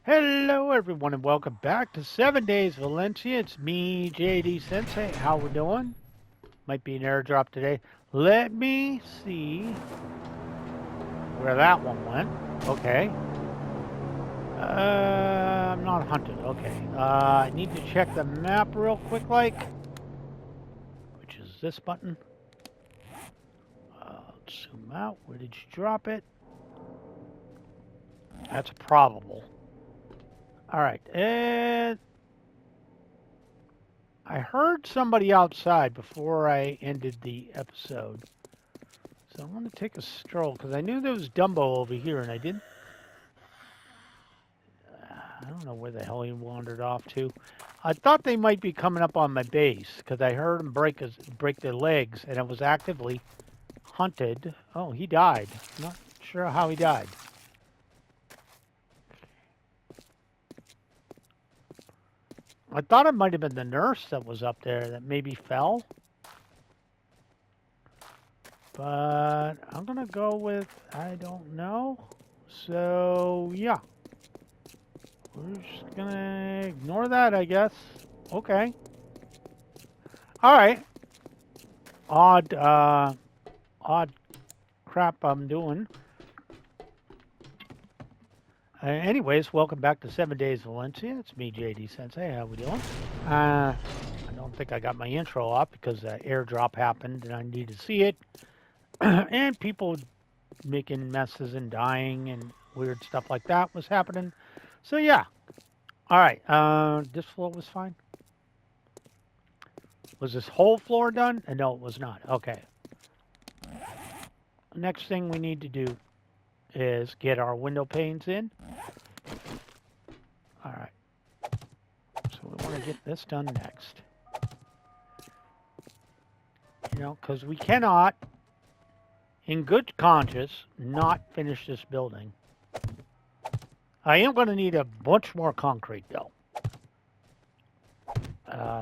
Hello, everyone, and welcome back to 7 Days Valencia. It's me, JD Sensei. How we doing? Might be an airdrop today. Let me see where that one went. Okay. I'm not hunted. Okay. I need to check the map real quick, which is this button. Let's zoom out. Where did you drop it? That's probable. All right. And I heard somebody outside before I ended the episode. So I'm going to take a stroll because I knew there was Dumbo over here and I didn't. I don't know where the hell he wandered off to. I thought they might be coming up on my base because I heard him break their legs and it was actively hunted. Oh, he died. Not sure how he died. I thought it might have been the nurse that was up there that maybe fell. But I'm going to go with, I don't know. So, yeah. We're just going to ignore that, I guess. Okay. All right. Odd crap I'm doing. Anyways, welcome back to 7 Days Valencia. It's me, JD Sensei. How we doing? I don't think I got my intro off because the airdrop happened and I need to see it. And people making messes and dying and weird stuff like that was happening. So yeah. All right. This floor was fine. Was this whole floor done? No, it was not. Okay. Next thing we need to do is get our window panes in. All right. So we want to get this done next. You know, because we cannot, in good conscience, not finish this building. I am going to need a bunch more concrete, though.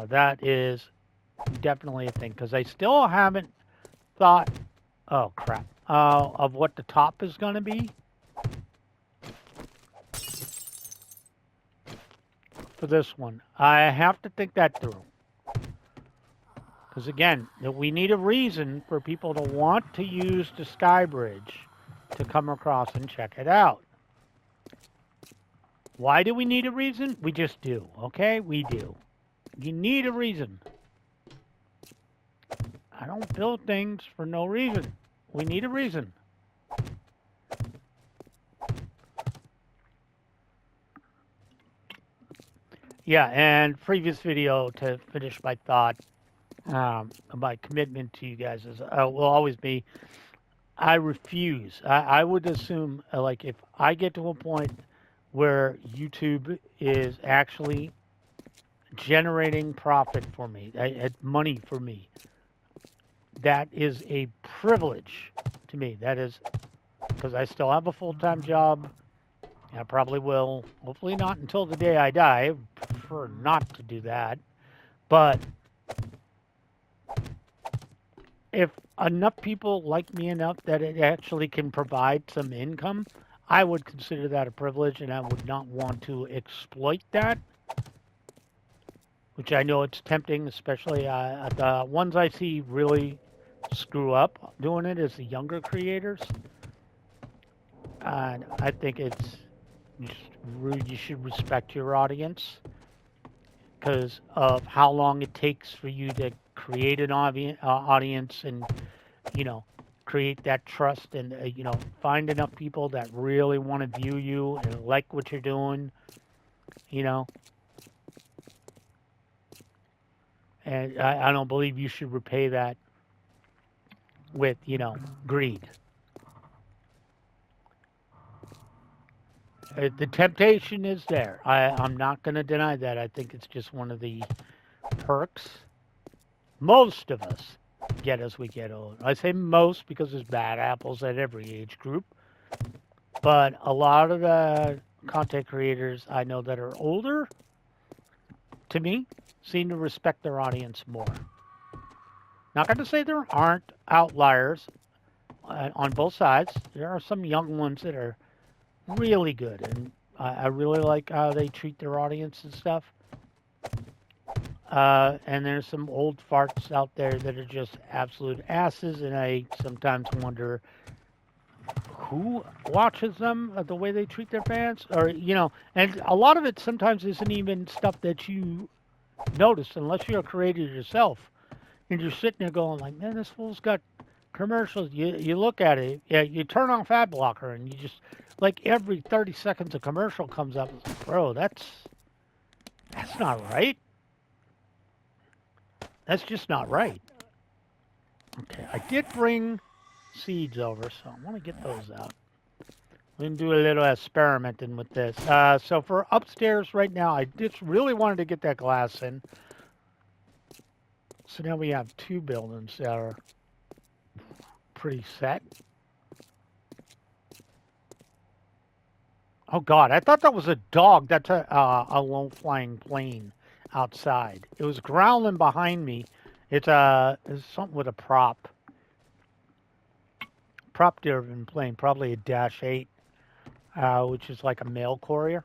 That is definitely a thing, because I still haven't thought, oh crap, of what the top is going to be for this one. I have to think that through. Because again, we need a reason for people to want to use the sky bridge to come across and check it out. Why do we need a reason? We just do, okay? We do. You need a reason. I don't build things for no reason. We need a reason. Yeah, and previous video to finish my thought, my commitment to you guys is will always be, I refuse. I would assume, like, if I get to a point where YouTube is actually generating profit for me, money for me, that is a privilege to me. That is because I still have a full-time job. I probably will. Hopefully not until the day I die. I prefer not to do that. But if enough people like me enough that it actually can provide some income, I would consider that a privilege, and I would not want to exploit that, which I know it's tempting, especially the ones I see really screw up doing it is the younger creators. And I think it's just you should respect your audience because of how long it takes for you to create an audience and, you know, create that trust and, you know, find enough people that really want to view you and like what you're doing, you know. And I don't believe you should repay that with, you know, greed. The temptation is there. I'm not going to deny that. I think it's just one of the perks most of us get as we get older. I say most because there's bad apples at every age group. But a lot of the content creators I know that are older, to me, seem to respect their audience more. Not going to say there aren't outliers on both sides. There are some young ones that are really good, and I really like how they treat their audience and stuff. And there's some old farts out there that are just absolute asses, and I sometimes wonder who watches them, the way they treat their fans, or and a lot of it sometimes isn't even stuff that you notice unless you're a creator yourself, and you're sitting there going like, man, this fool's got commercials. You look at it, yeah, you turn off ad blocker, and you just like every 30 seconds a commercial comes up. It's like, bro, that's not right. That's just not right. Okay, I did bring seeds over, so I want to get those out. We can do a little experimenting with this. So for upstairs right now, I just really wanted to get that glass in. So now we have two buildings that are pretty set. Oh God, I thought that was a dog. That's a low-flying plane outside. It was growling behind me. It's something with a prop. Prop-driven plane, probably a Dash 8, which is like a mail courier.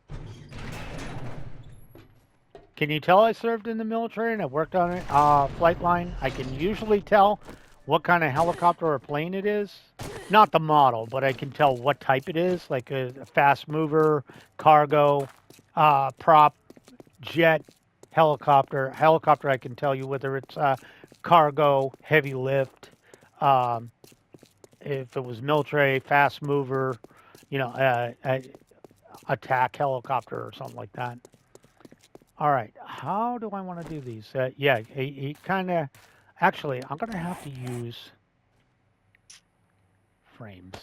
Can you tell I served in the military and I worked on a flight line? I can usually tell what kind of helicopter or plane it is. Not the model, but I can tell what type it is, like a fast mover, cargo, prop, jet, helicopter. Helicopter, I can tell you whether it's cargo, heavy lift, if it was military, fast mover, attack helicopter or something like that. All right, how do I want to do these? Yeah, he kind of, actually, I'm going to have to use frames.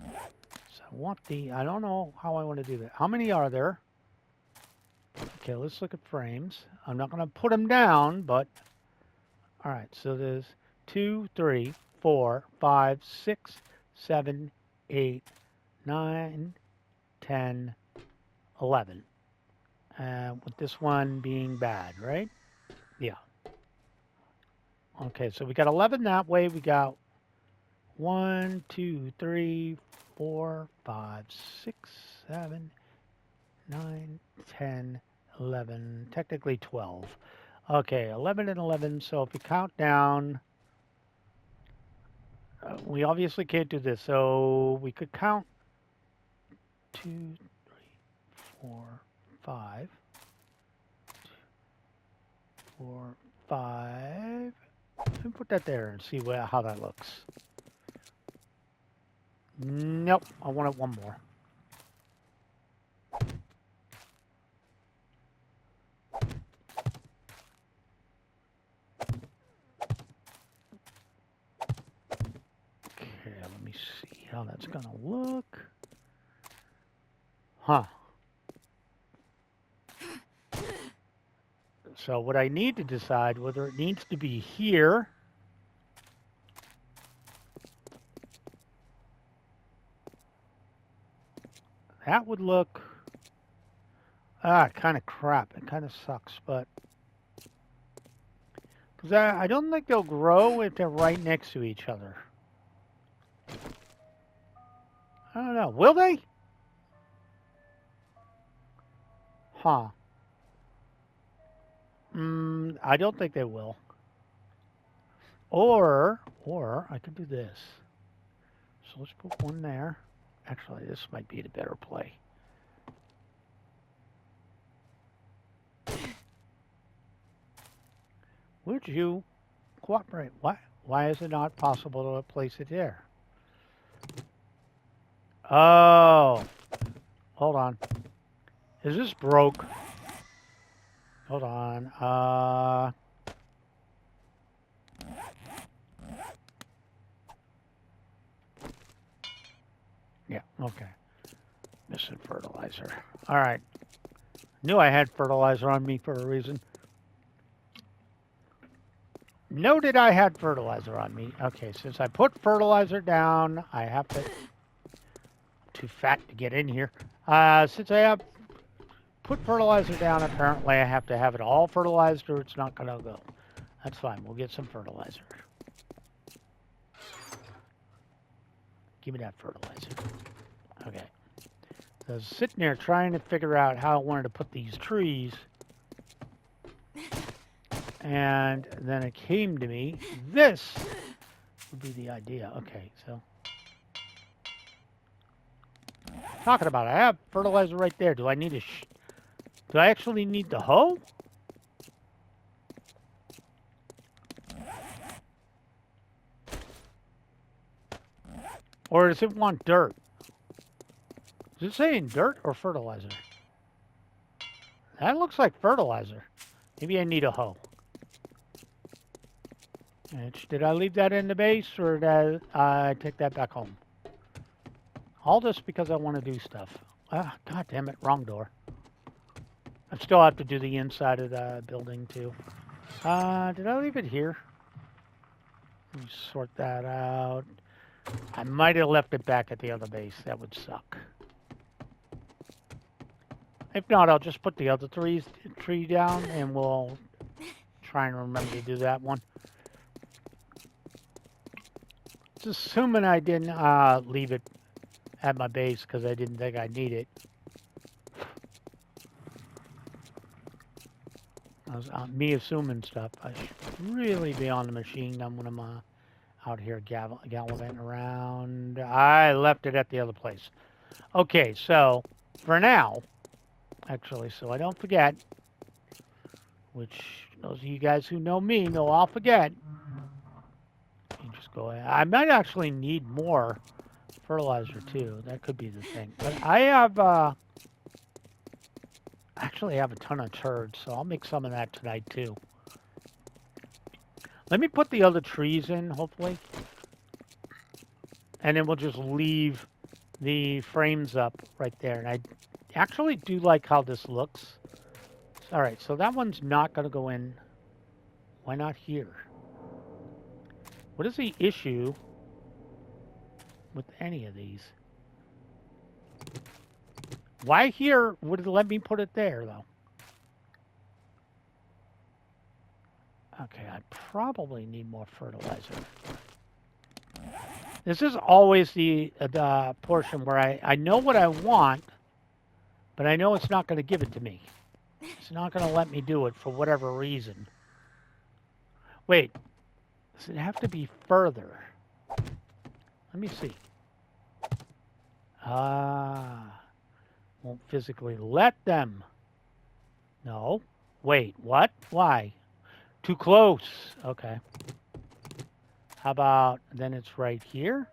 So I want I don't know how I want to do that. How many are there? Okay, let's look at frames. I'm not going to put them down, but, all right, so there's 2, 3, 4, 5, 6, 7, 8, 9, 10, 11. With this one being bad, right? Yeah. Okay, so we got 11 that way. We got 1, 2, 3, 4, 5, 6, 7, 9, 10, 11, technically 12. Okay, 11 and 11. So if we count down, we obviously can't do this. So we could count 2, 3, 4, 5, 4, 5. Let me put that there and see how that looks. Nope, I wanted one more. Okay, let me see how that's going to look. Huh. So what I need to decide whether it needs to be here that would look kind of crap. It kind of sucks, but because I don't think they'll grow if they're right next to each other. I don't know. Will they? Huh. I don't think they will. Or I could do this. So let's put one there. Actually, this might be the better play. Would you cooperate? Why is it not possible to place it there? Oh, hold on. Is this broke? Hold on. Yeah, okay. Missing fertilizer. All right. Knew I had fertilizer on me for a reason. Noted I had fertilizer on me. Okay, since I put fertilizer down, I have to... Too fat to get in here. Since I have put fertilizer down, apparently I have to have it all fertilized or it's not going to go. That's fine. We'll get some fertilizer. Give me that fertilizer. Okay. So I was sitting there trying to figure out how I wanted to put these trees. And then it came to me, this would be the idea. Okay, so. Talking about it, I have fertilizer right there. Do I need a do I actually need the hoe? Or does it want dirt? Is it saying dirt or fertilizer? That looks like fertilizer. Maybe I need a hoe. Did I leave that in the base or did I take that back home? All this because I want to do stuff. Ah, God damn it, wrong door. I still have to do the inside of the building too. Did I leave it here? Let me sort that out. I might have left it back at the other base. That would suck. If not, I'll just put the other tree down and we'll try and remember to do that one. Just assuming I didn't leave it at my base because I didn't think I'd need it. I was me assuming stuff. I should really be on the machine gun when I'm out here gallivanting around. I left it at the other place. Okay, so for now, actually, so I don't forget, which those of you guys who know me know I'll forget. You just go ahead. I might actually need more fertilizer too. That could be the thing. But I have actually have a ton of turds, so I'll make some of that tonight too. Let me put the other trees in, hopefully. And then we'll just leave the frames up right there. And I actually do like how this looks. All right, so that one's not going to go in. Why not here? What is the issue with any of these? Why here would it let me put it there, though? Okay, I probably need more fertilizer. This is always the portion where I know what I want, but I know it's not going to give it to me. It's not going to let me do it for whatever reason. Wait, does it have to be further? Let me see. Won't physically let them. No. Wait, what? Why? Too close. Okay. How about, then it's right here?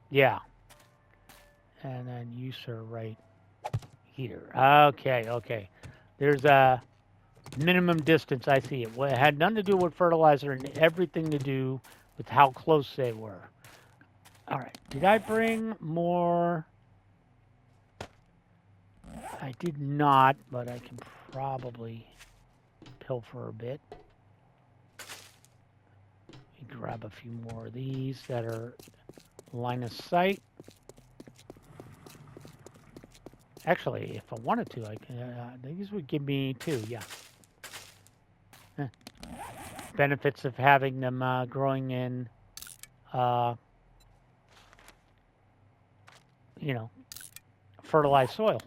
Yeah. And then you, sir, right here. Okay, okay. There's a minimum distance. I see it. Well, it had nothing to do with fertilizer and everything to do with how close they were. All right. Did I bring more? I did not, but I can probably pilfer a bit. Grab a few more of these that are line of sight. Actually, if I wanted to, I can. These would give me 2. Yeah. Benefits of having them growing in, you know, fertilized soil.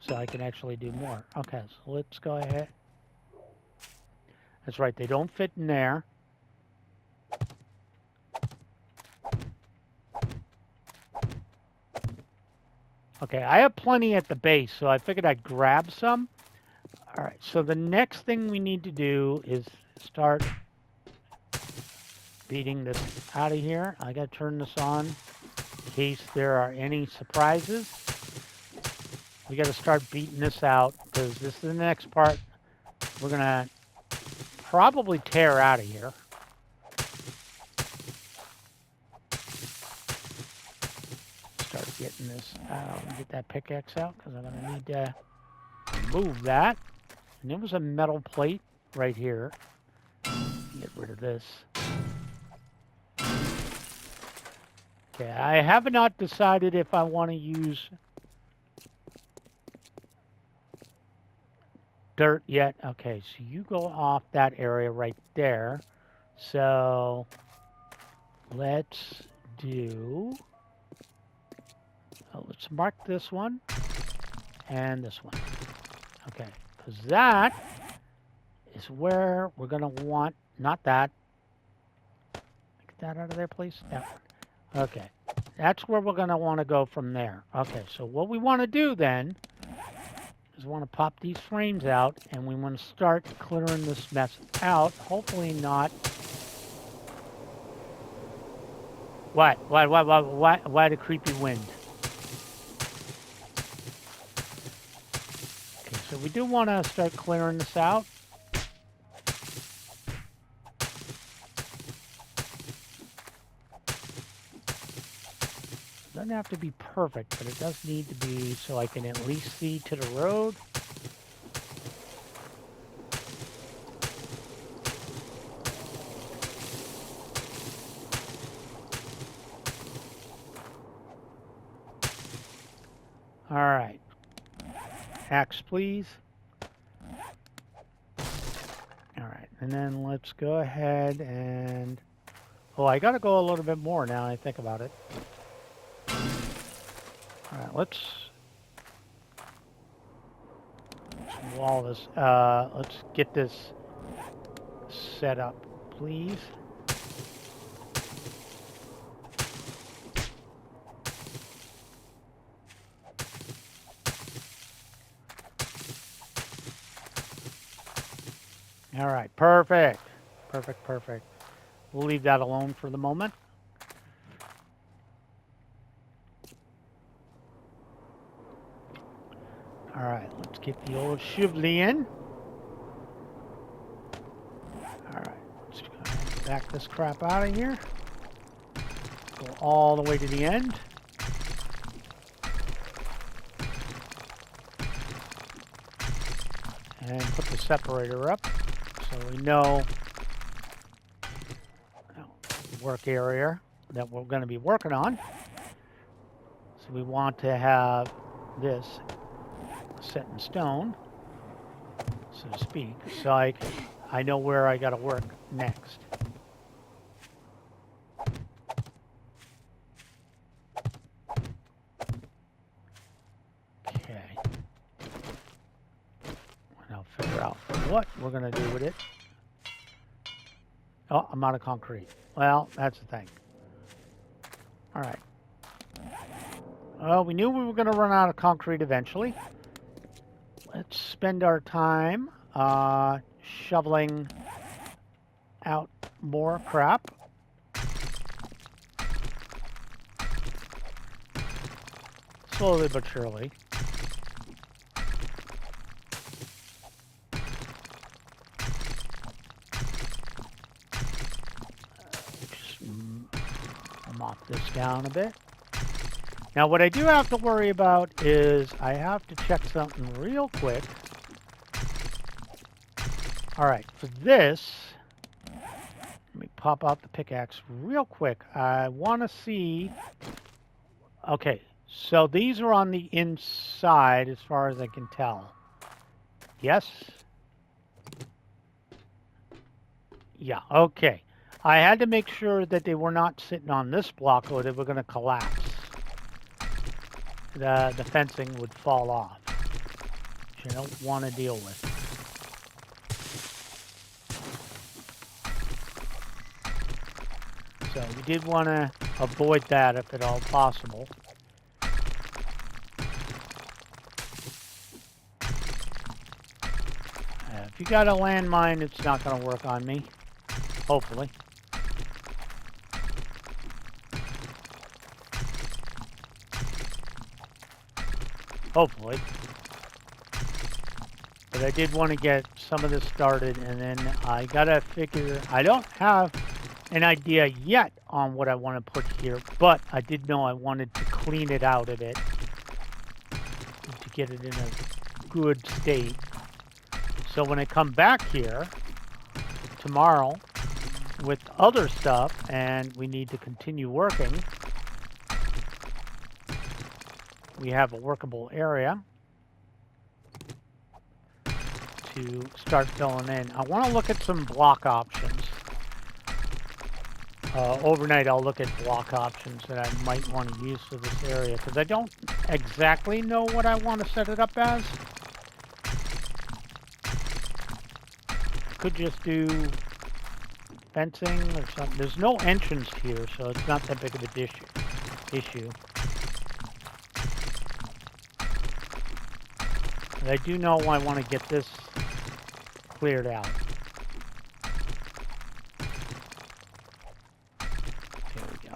So I can actually do more. Okay, so let's go ahead. That's right, they don't fit in there. Okay, I have plenty at the base, so I figured I'd grab some. All right, so the next thing we need to do is start beating this out of here. I got to turn this on in case there are any surprises. We got to start beating this out because this is the next part. We're going to probably tear out of here. Start getting this out and get that pickaxe out because I'm going to need to move that. And there was a metal plate right here. Get rid of this. Okay, I have not decided if I want to use dirt yet. Okay, so you go off that area right there. So let's do let's mark this one and this one. Okay, because that is where we're going to want, not that. Get that out of there, please. That one. Okay, that's where we're going to want to go from there. Okay, so what we want to do then is we want to pop these frames out, and we want to start clearing this mess out. Hopefully not. What? Why the creepy wind? Okay, so we do want to start clearing this out. Doesn't have to be perfect, but it does need to be so I can at least see to the road. All right. Axe, please. All right, and then let's go ahead and... Oh, I got to go a little bit more now I think about it. All right, let's wall this. Let's get this set up, please. All right, perfect. Perfect. We'll leave that alone for the moment. All right, let's get the old Chevrolet in. All right, let's go back this crap out of here. Go all the way to the end. And put the separator up so we know the work area that we're going to be working on. So we want to have this set in stone, so to speak, so I know where I got to work next. Okay. And I'll figure out what we're going to do with it. Oh, I'm out of concrete. Well, that's the thing. All right. Well, we knew we were going to run out of concrete eventually. Let's spend our time shoveling out more crap. Slowly but surely. Just mop this down a bit. Now, what I do have to worry about is I have to check something real quick. All right, for this, let me pop out the pickaxe real quick. I want to see... Okay, so these are on the inside as far as I can tell. Yes? Yeah, okay. I had to make sure that they were not sitting on this block or they were going to collapse. The fencing would fall off, which I don't want to deal with. So we did want to avoid that if at all possible. If you got a landmine, it's not going to work on me, hopefully. Hopefully. But I did want to get some of this started, and then I gotta figure... I don't have an idea yet on what I want to put here, but I did know I wanted to clean it out a bit to get it in a good state. So when I come back here tomorrow with other stuff, and we need to continue working, we have a workable area to start filling in. I want to look at some block options. overnight I'll look at block options that I might want to use for this area, because I don't exactly know what I want to set it up as. I could just do fencing or something. There's no entrance here, so it's not that big of a issue. But I do know I want to get this cleared out. There we go.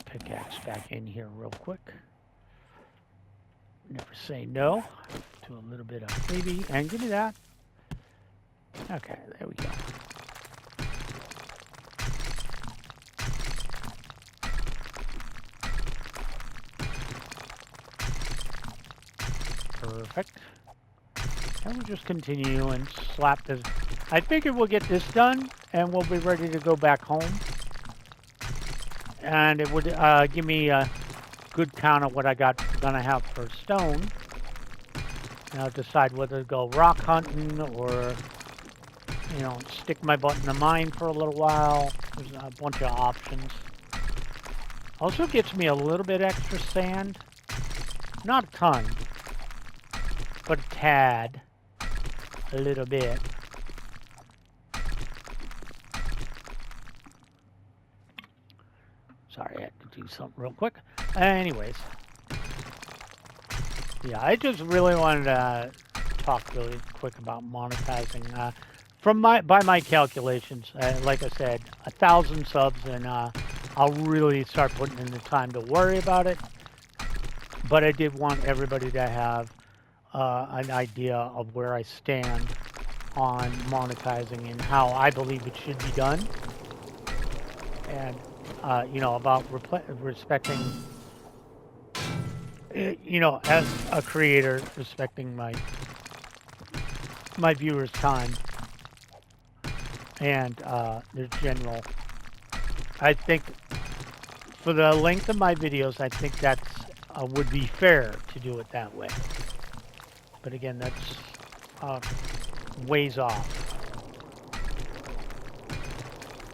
Pickaxe back in here real quick. Never say no to a little bit of freebie. And give me that. Okay, there we go. Perfect. And we'll just continue and slap this. I figured we'll get this done and we'll be ready to go back home. And it would give me a good count of what I gonna have for stone. And I'll decide whether to go rock hunting or, you know, stick my butt in the mine for a little while. There's a bunch of options. Also gets me a little bit extra sand. Not a ton, but a tad. A little bit. Sorry, I had to do something real quick. Anyways. Yeah, I just really wanted to talk really quick about monetizing. By my calculations, like I said, 1,000 subs, and I'll really start putting in the time to worry about it. But I did want everybody to have an idea of where I stand on monetizing and how I believe it should be done, and you know, about respecting, you know, as a creator, respecting my viewers' time and their general. I think for the length of my videos, I think that's would be fair to do it that way. But again, that's ways off.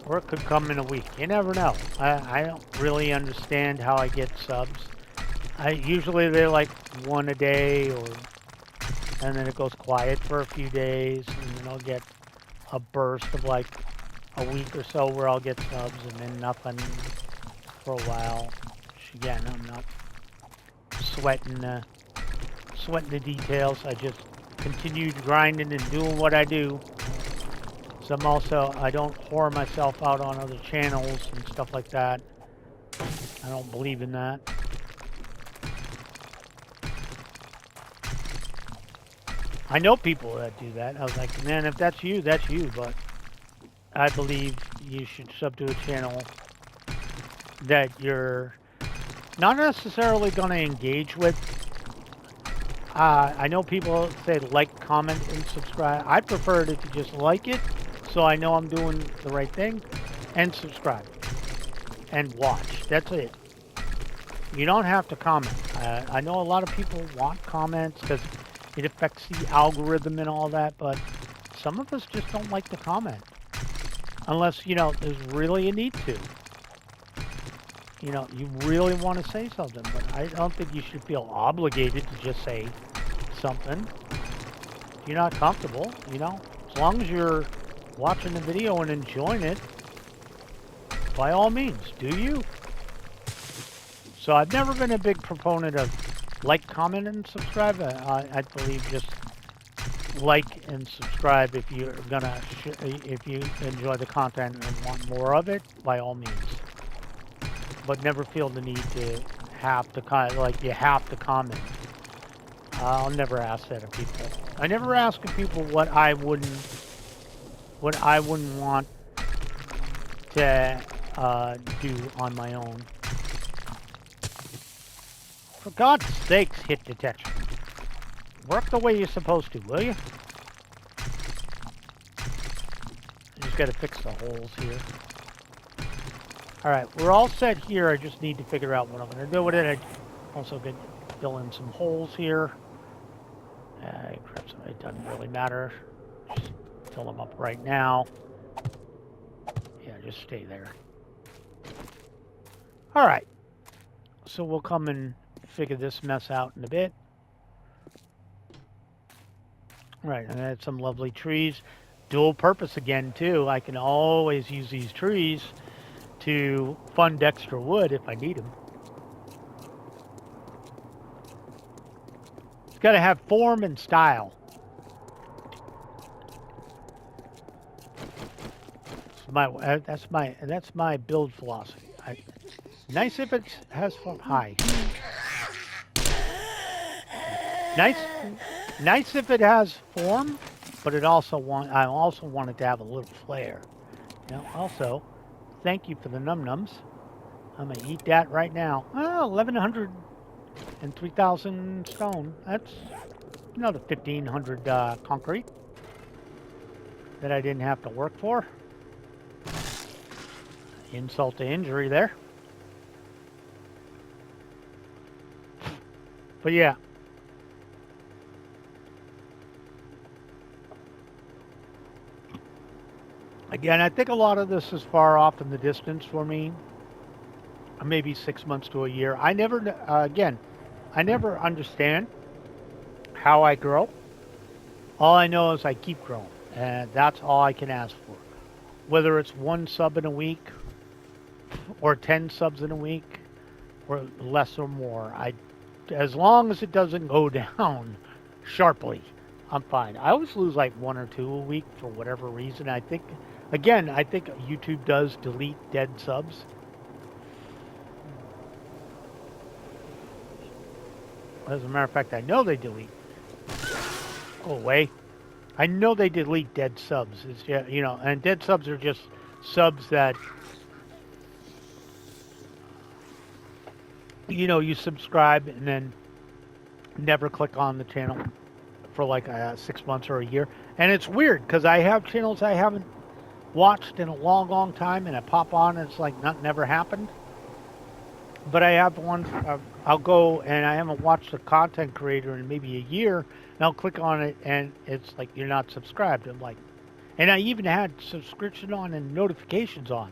Or it could come in a week. You never know. I don't really understand how I get subs. Usually they're like one a day, and then it goes quiet for a few days, and then I'll get a burst of like a week or so where I'll get subs, and then nothing for a while. Which again, I'm not sweating the details. I just continue grinding and doing what I do. So I don't whore myself out on other channels and stuff like that. I don't believe in that. I know people that do that. I was like, man, if that's you, that's you. But I believe you should sub to a channel that you're not necessarily going to engage with. I know people say like, comment, and subscribe. I prefer it if you just like it, so I know I'm doing the right thing, and subscribe and watch. That's it. You don't have to comment. I know a lot of people want comments because it affects the algorithm and all that, but some of us just don't like to comment unless, you know, there's really a need to. You know, you really want to say something, but I don't think you should feel obligated to just say something. If you're not comfortable, you know, as long as you're watching the video and enjoying it, by all means, do you. So I've never been a big proponent of like, comment, and subscribe. I believe just like and subscribe if you're gonna if you enjoy the content and want more of it, by all means. But never feel the need to have to like you have to comment. I'll never ask that of people. I never ask of people what I wouldn't want to do on my own. For God's sakes, hit detection. Work the way you're supposed to, will you? I just gotta fix the holes here. Alright, we're all set here. I just need to figure out what I'm gonna do with it. I also could fill in some holes here. It doesn't really matter. Just fill them up right now. Yeah, just stay there. All right. So we'll come and figure this mess out in a bit. Right, and I had some lovely trees. Dual purpose again, too. I can always use these trees to fund extra wood if I need them. It's got to have form and style. That's my build philosophy. Nice if it has form. Hi. Nice if it has form, but I also want it to have a little flair. Also, thank you for the num-nums. I'm gonna eat that right now. 1,100 and 3,000 stone. That's another 1,500 concrete that I didn't have to work for. Insult to injury there. But yeah. Again, I think a lot of this is far off in the distance for me. Maybe 6 months to a year. I never understand how I grow. All I know is I keep growing, and that's all I can ask for. Whether it's 1 sub in a week, or 10 subs in a week, or less or more, as long as it doesn't go down sharply, I'm fine. I always lose like 1 or 2 a week for whatever reason. I think YouTube does delete dead subs. As a matter of fact, I know they delete. Go away. I know they delete dead subs. And dead subs are just subs that you subscribe and then never click on the channel for like 6 months or a year. And it's weird because I have channels I haven't watched in a long, long time, and I pop on and it's like never happened. But I have one, I'll go and I haven't watched a content creator in maybe a year, and I'll click on it and it's like, you're not subscribed. I'm like, and I even had subscription on and notifications on,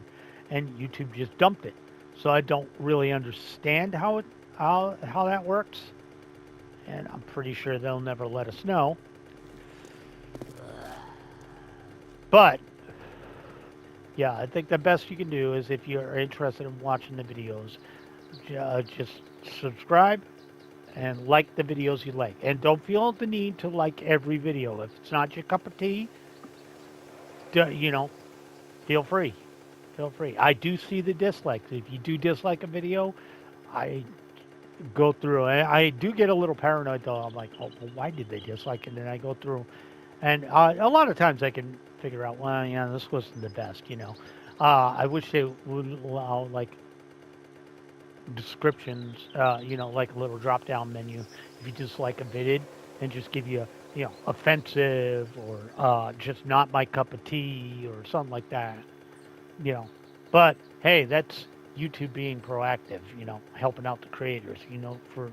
and YouTube just dumped it. So I don't really understand how that works, and I'm pretty sure they'll never let us know. But yeah, I think the best you can do is, if you're interested in watching the videos, just subscribe and like the videos you like, and don't feel the need to like every video. If it's not your cup of tea, feel free. I do see the dislikes. If you do dislike a video, I go through. I do get a little paranoid though. I'm like, oh, well, why did they dislike? And then I go through, and a lot of times I can figure out, well, yeah, this wasn't the best. I wish they would allow like descriptions, like a little drop down menu if you dislike a vid, and just give you, offensive or just not my cup of tea or something like that. But hey, that's YouTube being proactive, helping out the creators. For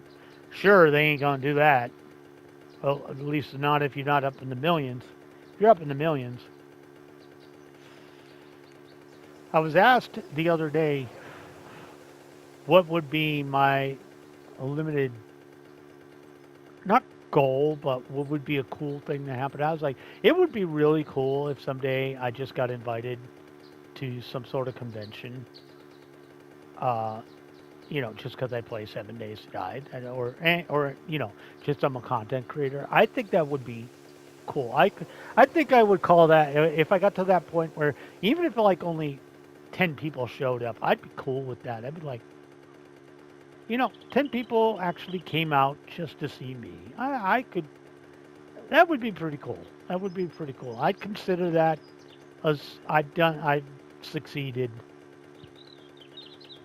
sure they ain't gonna do that. Well, at least not if you're not up in the millions. If you're up in the millions. I was asked the other day what would be my limited, not goal, but what would be a cool thing to happen. I was like, it would be really cool if someday I just got invited to some sort of convention, just because I play 7 Days to Die, or just I'm a content creator. I think that would be cool. I think I would call that, if I got to that point where even if like only 10 people showed up, I'd be cool with that. I'd be like, 10 people actually came out just to see me. That would be pretty cool. That would be pretty cool. I'd consider that as I've succeeded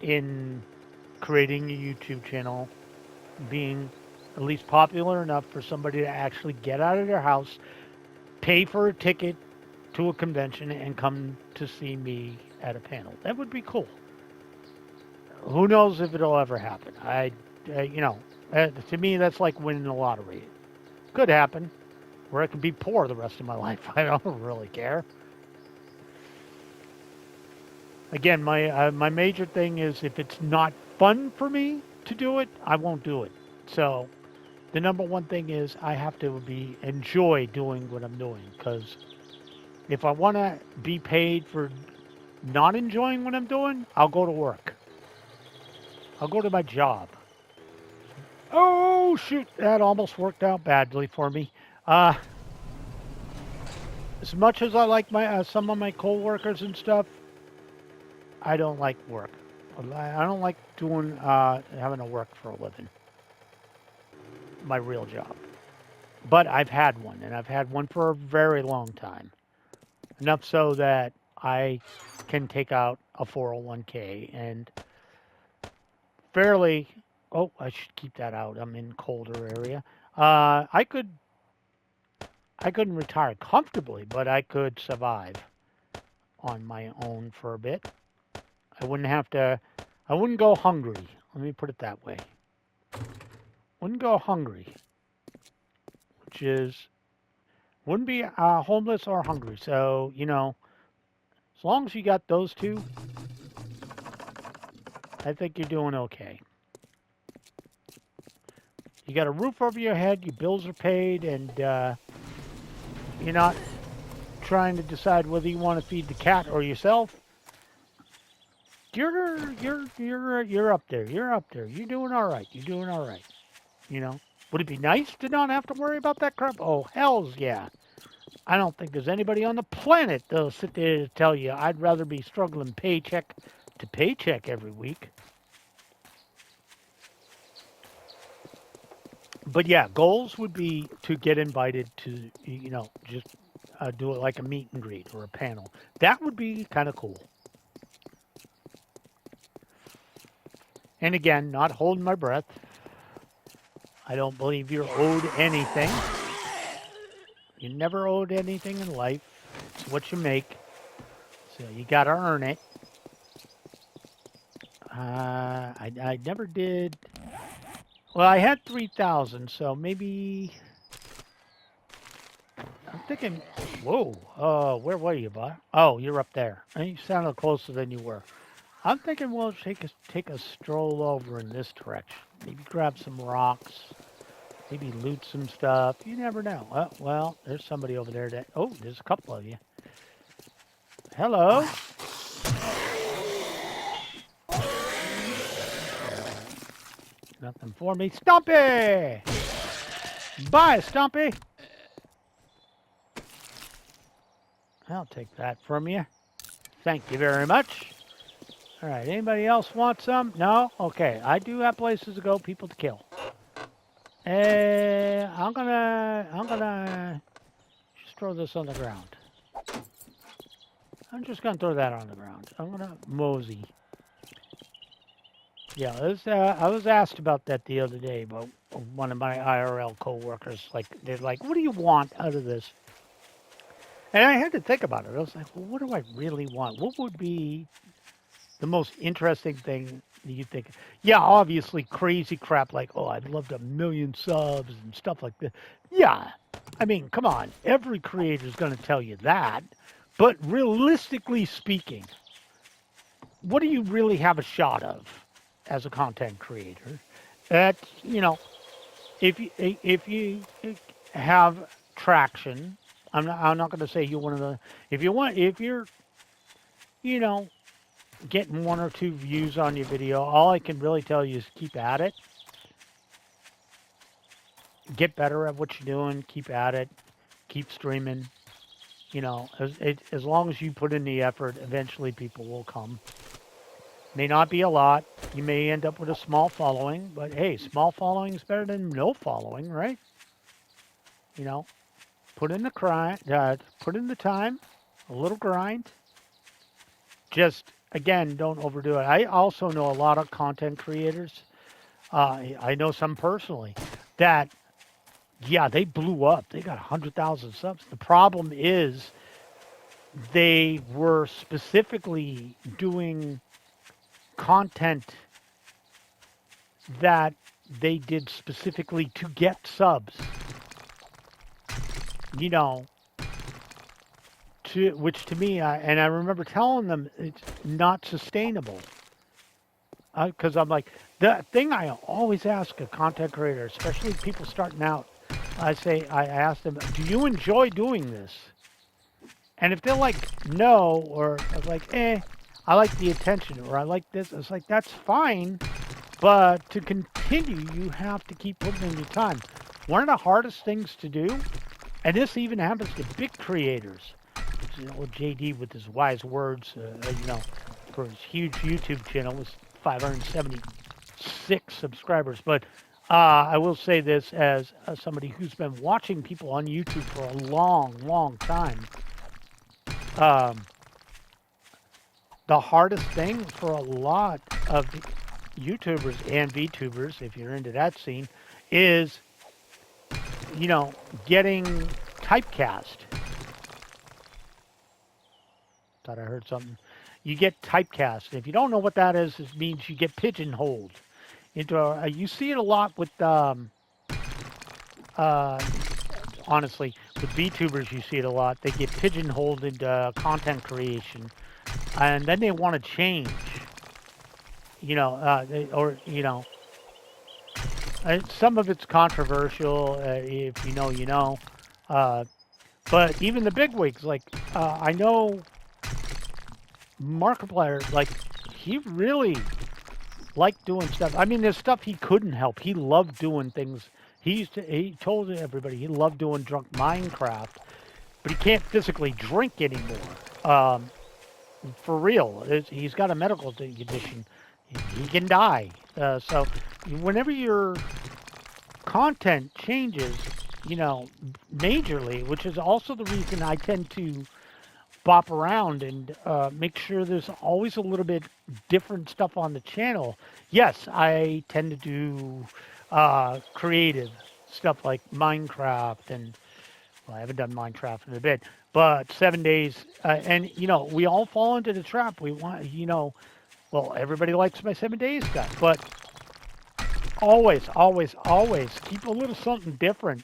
in creating a YouTube channel, being at least popular enough for somebody to actually get out of their house, pay for a ticket to a convention, and come to see me at a panel. That would be cool. Who knows if it'll ever happen? To me, that's like winning the lottery. Could happen. or I could be poor the rest of my life. I don't really care. Again, my major thing is if it's not fun for me to do it, I won't do it. So the number one thing is I have to be enjoy doing what I'm doing because if I want to be paid for not enjoying what I'm doing, I'll go to work. I'll go to my job. Oh shoot, that almost worked out badly for me. Uh, as much as I like my some of my coworkers and stuff, I don't like work. I don't like doing having to work for a living. My real job. But I've had one, and I've had one for a very long time. Enough so that I can take out a 401k and fairly. Oh, I should keep that out. I'm in colder area. I could. I couldn't retire comfortably, but I could survive on my own for a bit. I wouldn't have to. I wouldn't go hungry. Let me put it that way. Wouldn't go hungry, which is wouldn't be homeless or hungry. So as long as you got those two, I think you're doing okay. You got a roof over your head, your bills are paid, and you're not trying to decide whether you want to feed the cat or yourself. You're up there. You're up there. You're doing all right. You're doing all right. Would it be nice to not have to worry about that crap? Oh, hells yeah. I don't think there's anybody on the planet that'll sit there to tell you I'd rather be struggling paycheck to paycheck every week. But yeah, goals would be to get invited to, just do it like a meet and greet or a panel. That would be kind of cool. And again, not holding my breath. I don't believe you're owed anything. You're never owed anything in life. It's what you make. So you got to earn it. I never did. Well, I had 3,000, so maybe. I'm thinking. Whoa. Where were you, bud? Oh, you're up there. You sounded closer than you were. I'm thinking we'll take a stroll over in this direction. Maybe grab some rocks. Maybe loot some stuff. You never know. Well, there's somebody over there that. Oh, there's a couple of you. Hello. Nothing for me. Stumpy! Bye, Stumpy! I'll take that from you. Thank you very much. All right, anybody else want some? No? Okay, I do have places to go, people to kill. I'm gonna just throw this on the ground. I'm just gonna throw that on the ground. I'm gonna mosey. Yeah, I was asked about that the other day by one of my IRL coworkers. Like, they're like, "What do you want out of this?" And I had to think about it. I was like, "Well, what do I really want? What would be the most interesting thing that you think?" Yeah, obviously crazy crap like, "Oh, I'd love to 1,000,000 subs and stuff like that." Yeah, I mean, come on, every creator is going to tell you that. But realistically speaking, what do you really have a shot of as a content creator? That if you have traction, I'm not going to say you're one of the. If you're you know getting one or two views on your video, all I can really tell you is keep at it. Get better at what you're doing. Keep at it. Keep streaming. As long as you put in the effort, eventually people will come. May not be a lot. You may end up with a small following, but hey, small following is better than no following, right? Put in put in the time, a little grind. Just again, don't overdo it. I also know a lot of content creators. I know some personally that, yeah, they blew up. They got 100,000 subs. The problem is they were specifically doing content that they did specifically to get subs. you know, which to me, and I remember telling them it's not sustainable. Because I'm like, the thing I always ask a content creator, especially people starting out, I ask them, do you enjoy doing this? And if they're like, no, or I was like, I like the attention, or I like this, it's like, that's fine. But to continue, you have to keep putting in your time. One of the hardest things to do, and this even happens to big creators, JD with his wise words, for his huge YouTube channel was 576 subscribers. But I will say this as somebody who's been watching people on YouTube for a long, long time. Um, the hardest thing for a lot of YouTubers and VTubers, if you're into that scene, is, getting typecast. Thought I heard something. You get typecast. If you don't know what that is, it means you get pigeonholed into you see it a lot with uh, honestly with VTubers. You see it a lot. They get pigeonholed into content creation, and then they want to change. Some of it's controversial. If you know, you know. Uh, but even the bigwigs, like I know Markiplier, like he really liked doing stuff. I mean, there's stuff he couldn't help. He loved doing things. He told everybody he loved doing drunk Minecraft, but he can't physically drink anymore. Um, for real, he's got a medical condition. He can die. So whenever your content changes, majorly, which is also the reason I tend to bop around and make sure there's always a little bit different stuff on the channel. Yes, I tend to do creative stuff like Minecraft, and well, I haven't done Minecraft in a bit, but 7 days, and we all fall into the trap. We want, well, everybody likes my 7 days stuff, but always, always, always keep a little something different,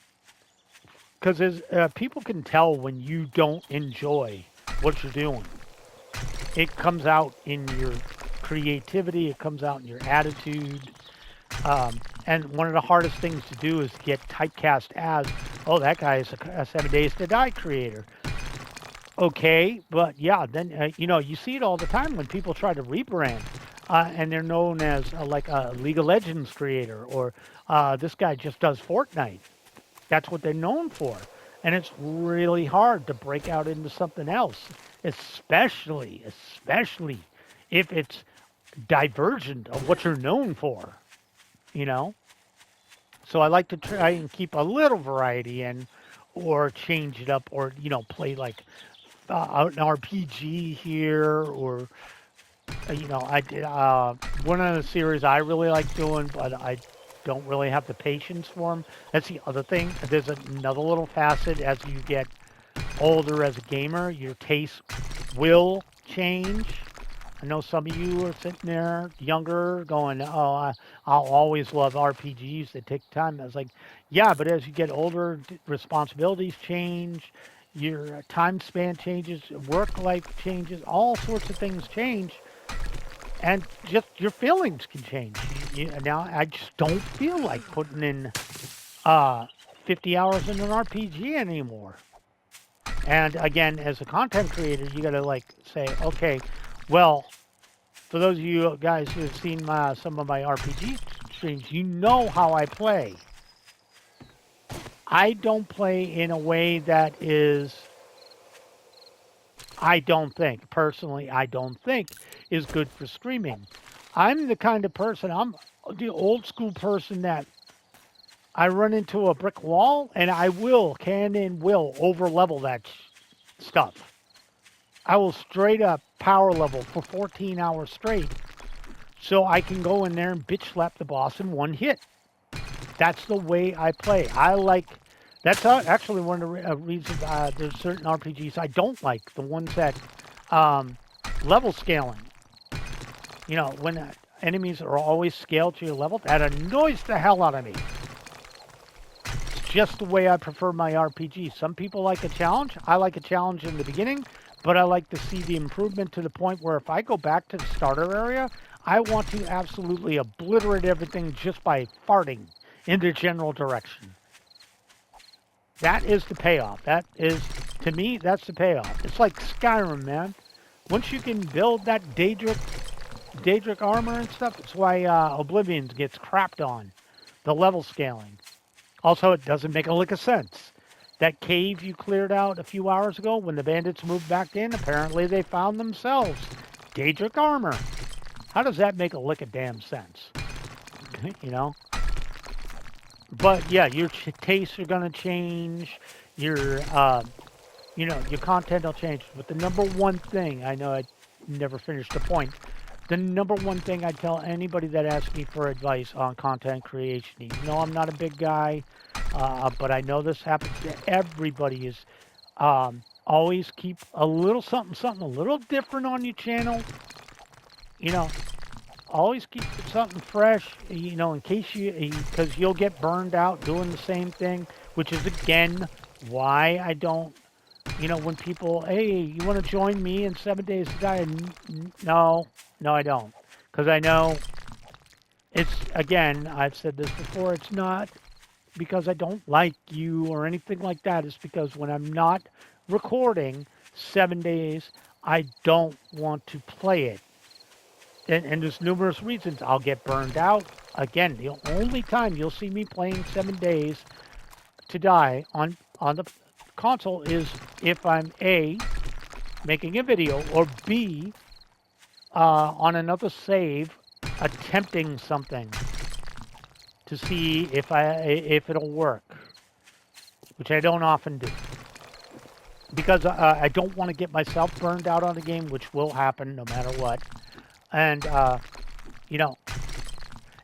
because people can tell when you don't enjoy what you're doing. It comes out in your creativity. It comes out in your attitude. And one of the hardest things to do is get typecast as, oh, that guy is a 7 Days to Die creator. Okay, but yeah, then you see it all the time when people try to rebrand, and they're known as like a League of Legends creator, or this guy just does Fortnite. That's what they're known for. And it's really hard to break out into something else, especially if it's divergent of what you're known for, you know? So I like to try and keep a little variety in, or change it up, or, play like an RPG here, or, I did one of the series I really like doing, but I don't really have the patience for them. That's the other thing. There's another little facet. As you get older as a gamer, your taste will change. I know some of you are sitting there younger going, oh, I'll always love RPGs that take time. I was like, yeah, but as you get older, responsibilities change, your time span changes, work life changes, all sorts of things change. And just your feelings can change. Now, I just don't feel like putting in 50 hours in an RPG anymore. And again, as a content creator, you got to like say, okay, well, for those of you guys who have seen some of my RPG streams, you know how I play. I don't play in a way that is, I don't think is good for streaming. I'm the kind of person, I'm the old school person that I run into a brick wall and I will over level that stuff. I will straight up power level for 14 hours straight so I can go in there and bitch slap the boss in one hit. That's the way I play. That's actually one of the reasons there's certain RPGs I don't like, the ones that level scaling. When enemies are always scaled to your level, that annoys the hell out of me. It's just the way I prefer my RPG. Some people like a challenge. I like a challenge in the beginning, but I like to see the improvement to the point where if I go back to the starter area, I want to absolutely obliterate everything just by farting in the general direction. That is the payoff. That is, to me, that's the payoff. It's like Skyrim, man. Once you can build that Daedric armor and stuff, that's why Oblivion gets crapped on. The level scaling. Also, it doesn't make a lick of sense. That cave you cleared out a few hours ago, when the bandits moved back in, apparently they found themselves Daedric armor. How does that make a lick of damn sense? You know? But yeah, your tastes are going to change. Your, your content will change. But the number one thing, I know I never finished the point. The number one thing I tell anybody that asks me for advice on content creation, even though I'm not a big guy, but I know this happens to everybody, is always keep a little something a little different on your channel. You know, always keep something fresh, in case because you'll get burned out doing the same thing, which is again why I don't, when people, hey, you want to join me in 7 Days to Die? No, I don't. Because I know it's, again, I've said this before, it's not because I don't like you or anything like that. It's because when I'm not recording 7 days, I don't want to play it. And there's numerous reasons. I'll get burned out. Again, the only time you'll see me playing 7 Days to Die on the console is if I'm A, making a video, or B, on another save, attempting something to see if it'll work, which I don't often do. Because I don't want to get myself burned out on the game, which will happen no matter what. And,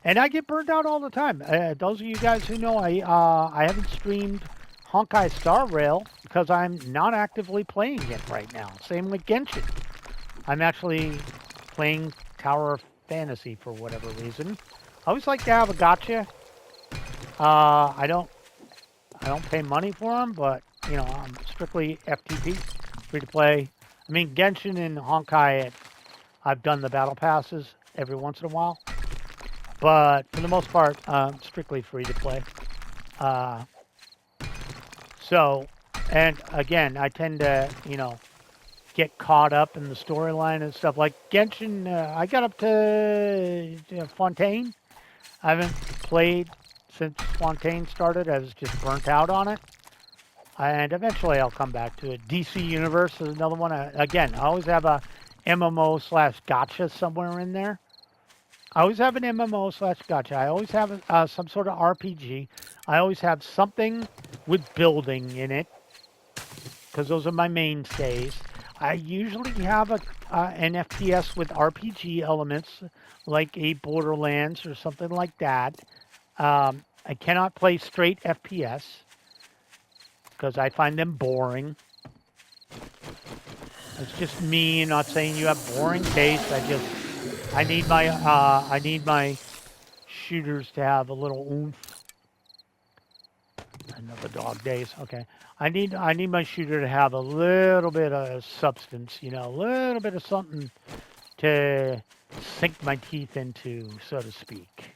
and I get burned out all the time. Those of you guys who know, I haven't streamed Honkai Star Rail because I'm not actively playing it right now. Same with Genshin. I'm actually playing Tower of Fantasy for whatever reason. I always like to have a gacha. I don't pay money for them, but, I'm strictly FTP, free to play. I mean, Genshin and Honkai, I've done the battle passes every once in a while, but for the most part, strictly free to play. So, and again, I tend to, get caught up in the storyline and stuff. Like Genshin, I got up to Fontaine. I haven't played since Fontaine started. I was just burnt out on it. And eventually I'll come back to it. DC Universe is another one. Again, I always have a MMO/gacha somewhere in there. I always have an MMO/gacha. I always have some sort of RPG. I always have something with building in it, because those are my mainstays. I usually have an FPS with RPG elements, like a Borderlands or something like that. I cannot play straight FPS, because I find them boring. It's just me, not saying you have boring taste. I need my shooters to have a little oomph. Another dog days. Okay. I need my shooter to have a little bit of substance, a little bit of something to sink my teeth into, so to speak.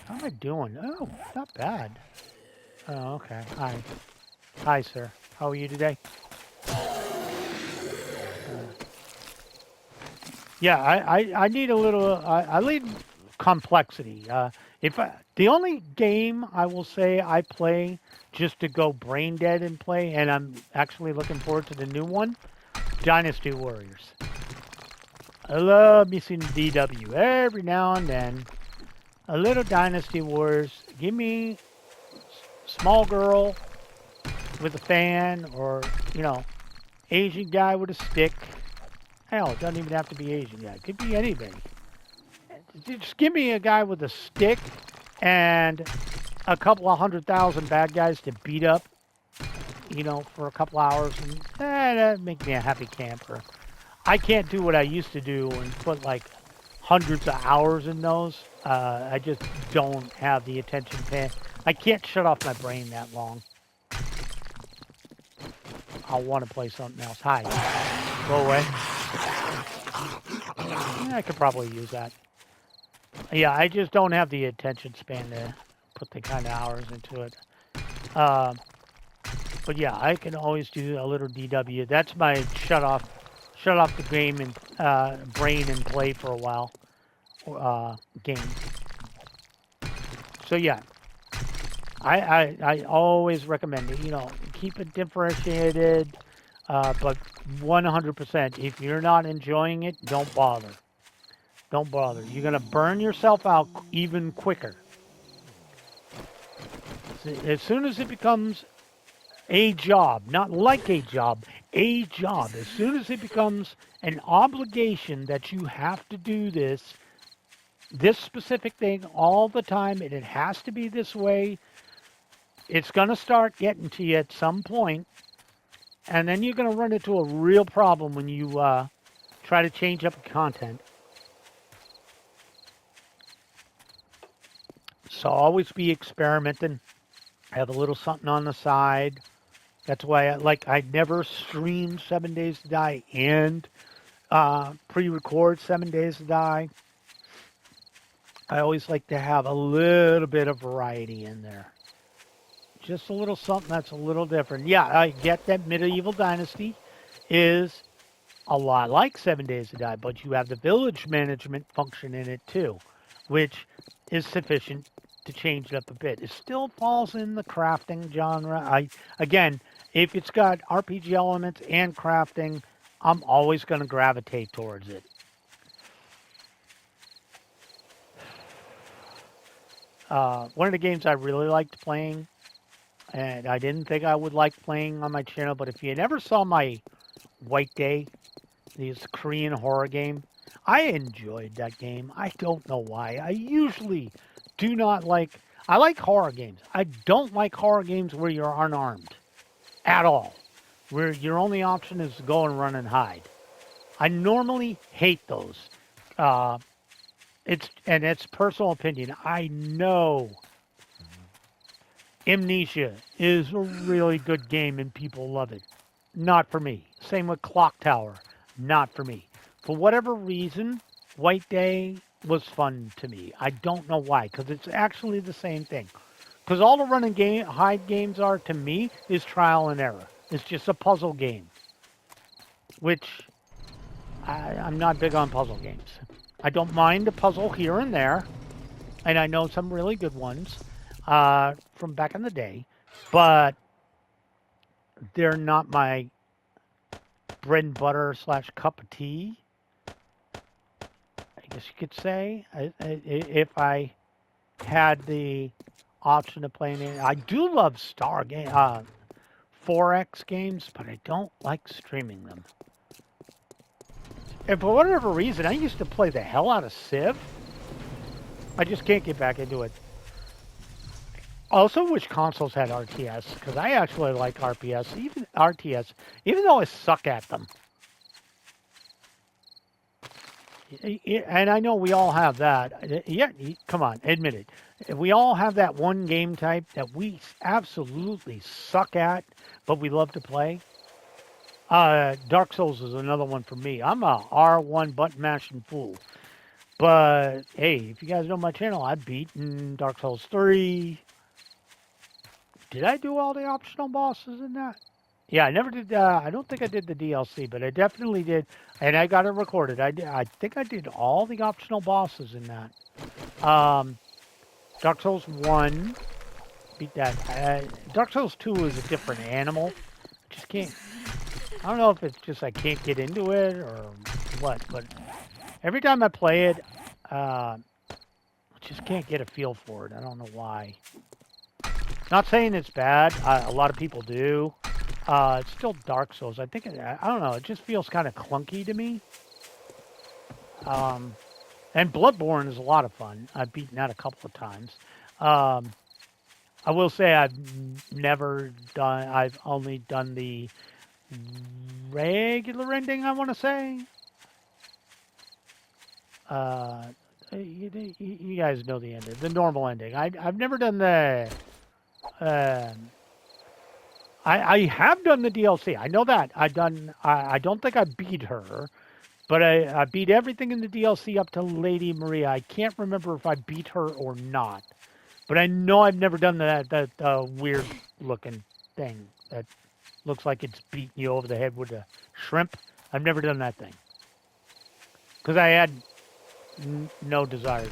How am I doing? Oh, not bad. Oh, okay. Hi. Hi, sir. How are you today? Yeah, I need a little. I need complexity. The only game I will say I play just to go brain dead and play, and I'm actually looking forward to the new one, Dynasty Warriors. I love me some DW every now and then. A little Dynasty Warriors. Give me small girl with a fan, or Asian guy with a stick. Hell, it doesn't even have to be Asian guy. It could be anybody. Just give me a guy with a stick and a couple of 100,000 bad guys to beat up, for a couple hours, and that'd make me a happy camper. I can't do what I used to do and put like hundreds of hours in those. I just don't have the attention span. I can't shut off my brain that long. I'll want to play something else. Hi. Go away. Yeah, I could probably use that. Yeah, I just don't have the attention span to put the kind of hours into it. Um, but yeah, I can always do a little DW. That's my shut off the game and brain and play for a while game. So yeah, I always recommend it. Keep it differentiated, but 100%. If you're not enjoying it, don't bother. Don't bother. You're gonna burn yourself out even quicker. As soon as it becomes a job, not like a job. As soon as it becomes an obligation that you have to do this specific thing all the time, and it has to be this way, it's going to start getting to you at some point, and then you're going to run into a real problem when you try to change up the content. So always be experimenting. Have a little something on the side. That's why I never stream 7 Days to Die and pre-record 7 Days to Die. I always like to have a little bit of variety in there. Just a little something that's a little different. Yeah, I get that Medieval Dynasty is a lot like 7 Days to Die, but you have the village management function in it too, which is sufficient to change it up a bit. It still falls in the crafting genre. Again, if it's got RPG elements and crafting, I'm always going to gravitate towards it. One of the games I really liked playing, and I didn't think I would like playing on my channel, but if you never saw my White Day, this Korean horror game, I enjoyed that game. I don't know why. I usually do not like... I like horror games. I don't like horror games where you're unarmed. At all. Where your only option is to go and run and hide. I normally hate those. It's personal opinion. I know Amnesia is a really good game and people love it. Not for me. Same with Clock Tower. Not for me. For whatever reason, White Day was fun to me. I don't know why, because it's actually the same thing. Because all the run and hide games are, to me, is trial and error. It's just a puzzle game. Which, I'm not big on puzzle games. I don't mind a puzzle here and there. And I know some really good ones from back in the day. But they're not my bread and butter / cup of tea, I guess you could say. If I had the option of playing it, I do love 4X games, but I don't like streaming them. And for whatever reason, I used to play the hell out of Civ. I just can't get back into it. Also wish consoles had RTS, because I actually like RTS, even though I suck at them. And I know we all have that. Yeah, come on, admit it. We all have that one game type that we absolutely suck at, but we love to play. Dark Souls is another one for me. I'm a R1 button mashing fool. But hey, if you guys know my channel, I've beaten Dark Souls 3. Did I do all the optional bosses in that? Yeah, I never did. I don't think I did the DLC, but I definitely did, and I got it recorded. I think I did all the optional bosses in that. Dark Souls 1, beat that. Dark Souls 2 is a different animal. I just can't. I don't know if it's just I can't get into it or what, but every time I play it, I just can't get a feel for it. I don't know why. Not saying it's bad. A lot of people do. It's still Dark Souls. I think, I don't know, it just feels kind of clunky to me. And Bloodborne is a lot of fun. I've beaten that a couple of times. I will say I've only done the regular ending, I want to say. Uh, you guys know the ending, the normal ending. I've never done the. Um, I have done the DLC. I know that. I done. I don't think I beat her, but I beat everything in the DLC up to Lady Maria. I can't remember if I beat her or not. But I know I've never done that weird looking thing that looks like it's beating you over the head with a shrimp. I've never done that thing because I had no desire to.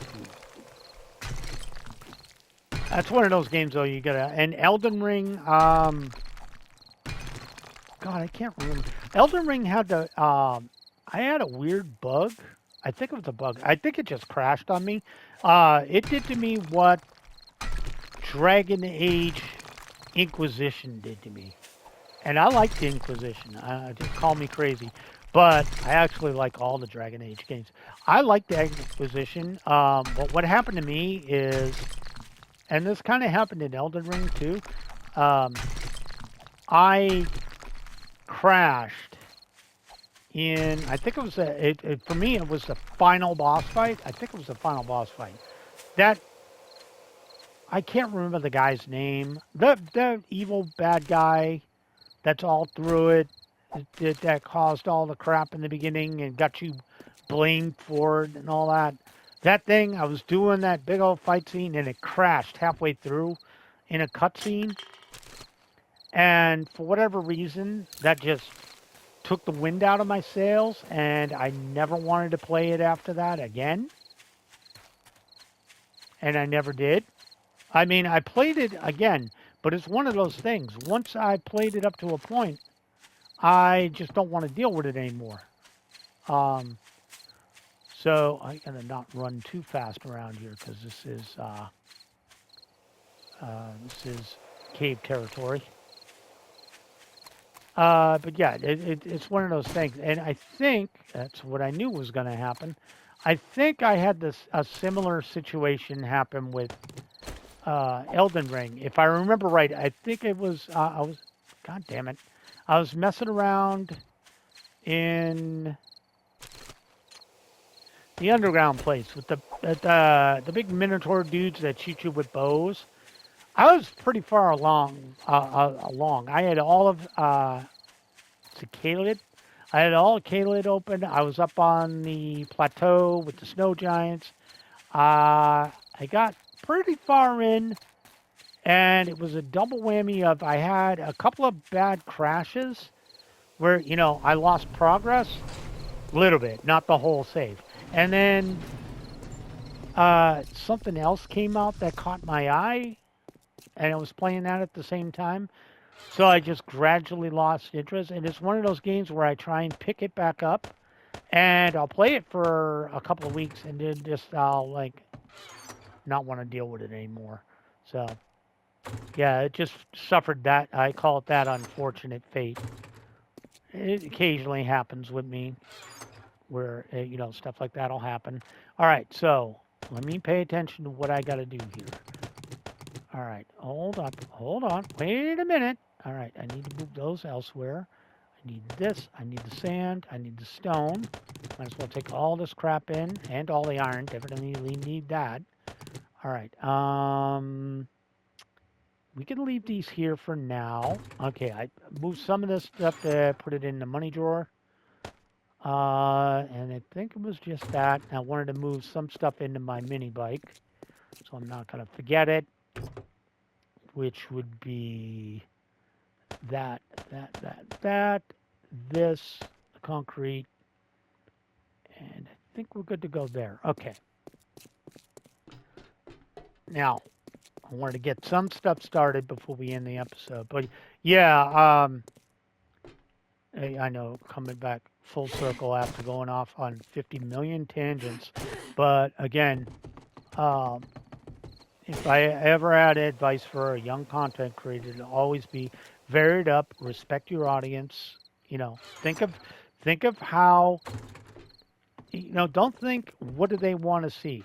That's one of those games though. You gotta and Elden Ring. God, I can't remember. Elden Ring had the. I had a weird bug. I think it was a bug. I think it just crashed on me. It did to me what Dragon Age Inquisition did to me. And I like the Inquisition. Just call me crazy, but I actually like all the Dragon Age games. I like the Inquisition. But what happened to me is, and this kind of happened in Elden Ring too. Um, I crashed in. I think it was for me. It was the final boss fight. I think it was the final boss fight. That I can't remember the guy's name. The evil bad guy that's all through it. That caused all the crap in the beginning and got you blamed for it and all that. That thing, I was doing that big old fight scene and it crashed halfway through in a cutscene. And for whatever reason, that just took the wind out of my sails and I never wanted to play it after that again. And I never did. I mean, I played it again, but it's one of those things. Once I played it up to a point, I just don't want to deal with it anymore. Um, so I gotta not run too fast around here because this is cave territory. But yeah, it's one of those things, and I think that's what I knew was going to happen. I think I had a similar situation happen with Elden Ring. If I remember right, I think it was God damn it, I was messing around in the underground place with the big minotaur dudes that shoot you with bows. I was pretty far along. Along, I had all of Caled. I had all of Caled open. I was up on the plateau with the snow giants. I got pretty far in, and it was a double whammy of I had a couple of bad crashes where I lost progress a little bit, not the whole save, and then something else came out that caught my eye, and I was playing that at the same time. So I just gradually lost interest, and it's one of those games where I try and pick it back up, and I'll play it for a couple of weeks, and then I'll like not want to deal with it anymore. So yeah, it just suffered that. I call it that unfortunate fate. It occasionally happens with me, where stuff like that'll happen. All right, so let me pay attention to what I got to do here. All right, hold on, wait a minute. All right, I need to move those elsewhere. I need this, I need the sand, I need the stone. Might as well take all this crap in, and all the iron, definitely need that. All right, we can leave these here for now. Okay, I moved some of this stuff to put it in the money drawer. And I think it was just that. I wanted to move some stuff into my mini bike, so I'm not going to forget it, which would be that, this, the concrete, and I think we're good to go there. Okay. Now, I wanted to get some stuff started before we end the episode, but yeah, I know, coming back full circle after going off on 50 million tangents, but again, if I ever had advice for a young content creator, to always be varied up, respect your audience. Think of how. Don't think what do they want to see.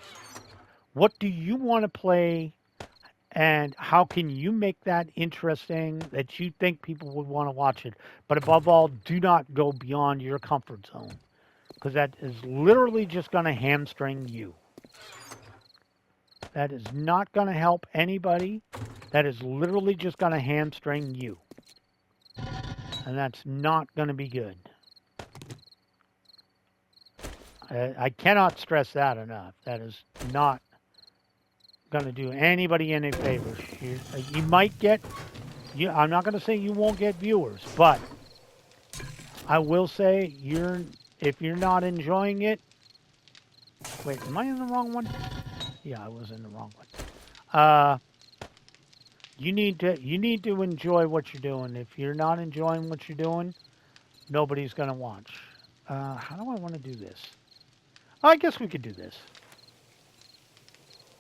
What do you want to play, and how can you make that interesting that you think people would want to watch it? But above all, do not go beyond your comfort zone. because that is literally just going to hamstring you. That is not going to help anybody. That is literally just going to hamstring you. And that's not going to be good. I cannot stress that enough. That is not going to do anybody any favors. You might get, I'm not going to say you won't get viewers, but I will say if you're not enjoying it. Wait, am I in the wrong one? Yeah, I was in the wrong one. You need to enjoy what you're doing. If you're not enjoying what you're doing, nobody's going to watch. How do I want to do this? Oh, I guess we could do this.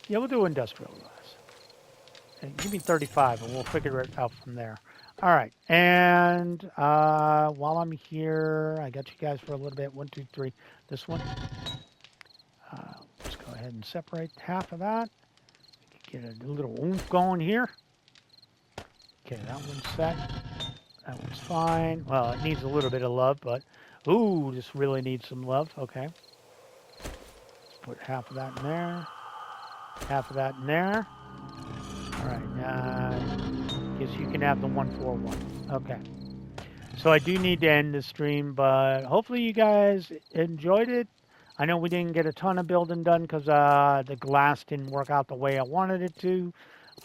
Yeah, we'll do industrial glass. Give me 35 and we'll figure it out from there. All right. And while I'm here, I got you guys for a little bit. 1, 2, 3. This one. Let's go ahead and separate half of that. Get a little oomph going here. Okay, that one's set. That one's fine. Well, it needs a little bit of love, but ooh, this really needs some love. Okay. Let's put half of that in there. Half of that in there. All right. Guess you can have the 141. Okay. So I do need to end the stream, but hopefully you guys enjoyed it. I know we didn't get a ton of building done because the glass didn't work out the way I wanted it to,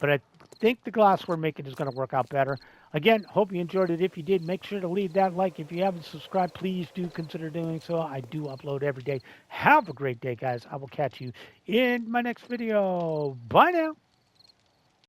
but I think the glass we're making is going to work out better. Again, hope you enjoyed it. If you did, make sure to leave that like. If you haven't subscribed, please do consider doing so. I do upload every day. Have a great day, guys. I will catch you in my next video. Bye now.